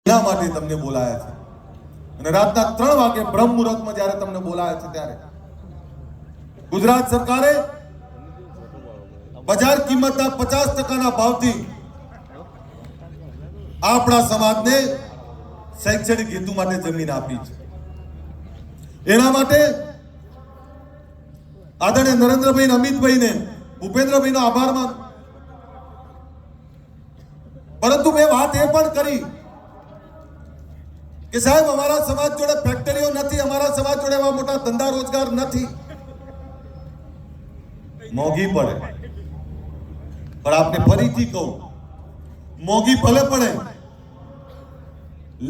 એના માટે તમને બોલાયા છે અને રાતના 3 વાગે બ્રહ્મ મુહૂર્તમાં જ્યારે તમને બોલાયા છે ત્યારે ગુજરાત સરકારે બજાર કિંમતના 50%ના ભાવથી આપણા સમાજને શૈક્ષણિક હેતુ માટે જમીન આપી છે। એના માટે આદરણીય નરેન્દ્રભાઈ, અમિતભાઈને, ભૂપેન્દ્રભાઈનો આભાર માનું। પરંતુ મેં વાત એ પણ કરી કે સાહેબ અમારા સમાજ જોડે ફેક્ટરીઓ નથી, અમારા સમાજ જોડે એવા મોટા ધંધા રોજગાર નથી, મોંઘી પડે। પણ આપને ફરીથી કહું, મોંઘી ભલે પડે,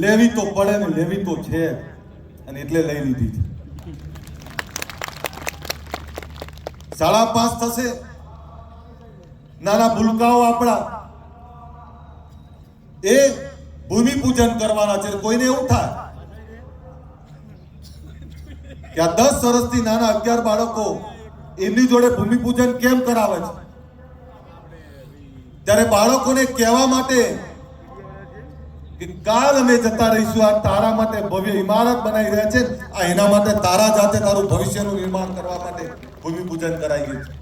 લેવી તો પડે ને લેવી તો છે, અને એટલે લઈ લીધી છે। 5.5 થશે, નાના ભૂલકાઓ આપણા એ ભૂમિ પૂજન કરવાના છે। કોઈને એવું થાય કે આ 10 વર્ષથી નાના 11 બાળકો એમની જોડે ભૂમિ પૂજન કેમ કરાવે છે, ત્યારે બાળકોને કહેવા માટે કે કાલ અમે જતા રહીશું, આ તારા માટે ભવ્ય ઇમારત બનાવી રહ્યા છે, આ એના માટે તારા જાતે તારું ભવિષ્યનું નિર્માણ કરવા માટે ભૂમિ પૂજન કરાઈ ગયું છે।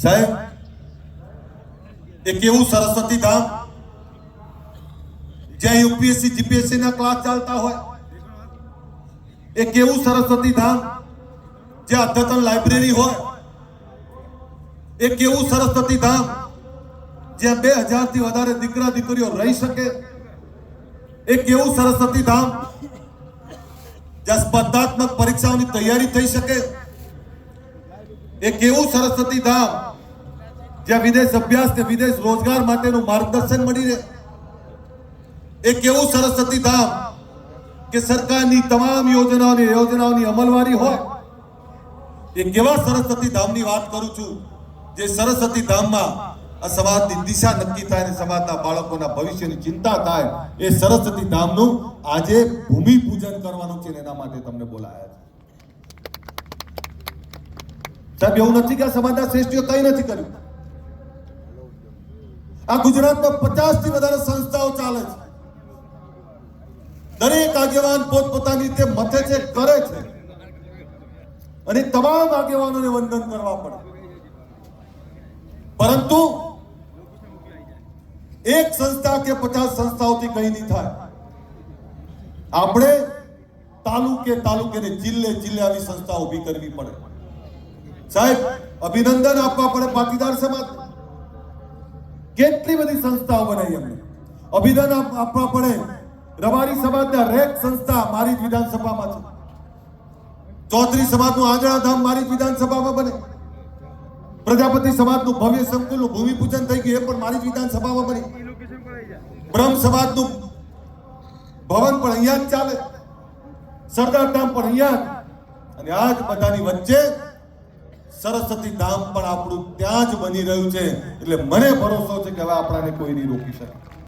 સાહેબ, એક એવું સરસ્વતી ધામ જ્યાં યુપીએસસી જીપીએસસી ના ક્લાસ ચાલતા હોય, એક એવું સરસ્વતી ધામ જ્યાં અદ્યતન લાઇબ્રેરી હોય, એક એવું સરસ્વતી ધામ જ્યાં 2000 થી વધારે દીકરા દીકરીઓ રહી શકે, એક એવું સરસ્વતી ધામ જ્યાં સ્પર્ધાત્મક પરીક્ષાઓની તૈયારી થઈ શકે, એક એવું સરસ્વતી ધામ જ્યાં વિદેશ અભ્યાસ કે વિદેશ રોજગાર માટેનું માર્ગદર્શન મળી રહે, એક એવું સરસ્વતી ધામ કે સરકારની તમામ યોજનાઓની અમલવારી હોય। એક એવા સરસ્વતી ધામની વાત કરું છું જે સરસ્વતી ધામમાં આ સમાજની દિશા નક્કી થાય અને સમાજના બાળકોના ભવિષ્યની ચિંતા થાય। એ સરસ્વતી ધામનું આજે ભૂમિ પૂજન કરવાનું છે, એના માટે તમને બોલાયા છે। સાહેબ, એવું નથી કે આ સમાજના શ્રેષ્ઠીઓ કંઈ નથી કર્યું। આ ગુજરાતમાં 50 થી વધારે સંસ્થાઓ ચાલે છે, દરેક આગેવાન પોતપોતાની રીતે મથે છે, કરે છે, અને તમામ આગેવાનોને વંદન કરવા પડે। પરંતુ એક સંસ્થા કે 50 સંસ્થાઓથી કંઈ નહીં થાય। આપણે તાલુકે ને જિલ્લે આવી સંસ્થા ઊભી કરવી પડે। સાહેબ, અભિનંદન આપવા પડે પાટીદાર સમાજ, કેટલી બધી સંસ્થાઓ બનાવી એમને। અભિનંદન આપવા પડે રબારી સમાજના રેક સંસ્થા મારી જ વિધાનસભામાં છે, ચૌધરી સમાજનું આંજણા ધામ મારી જ વિધાનસભામાં બને, પ્રજાપતિ સમાજનું ભવ્ય સંકુલનું ભૂમિપૂજન થઈ ગયું, એ પણ મારી જ વિધાનસભામાં બની, બ્રહ્મ સમાજનું ભવન પણ અહીંયા જ ચાલે, સરદાર ધામ પણ અહીંયા જ, અને આ જ બધાની વચ્ચે સરસ્વતી ધામ પણ આપણું ત્યાં જ બની રહ્યું છે। એટલે મને ભરોસો છે કે હવે આપણાને કોઈ નહીં રોકી શકે।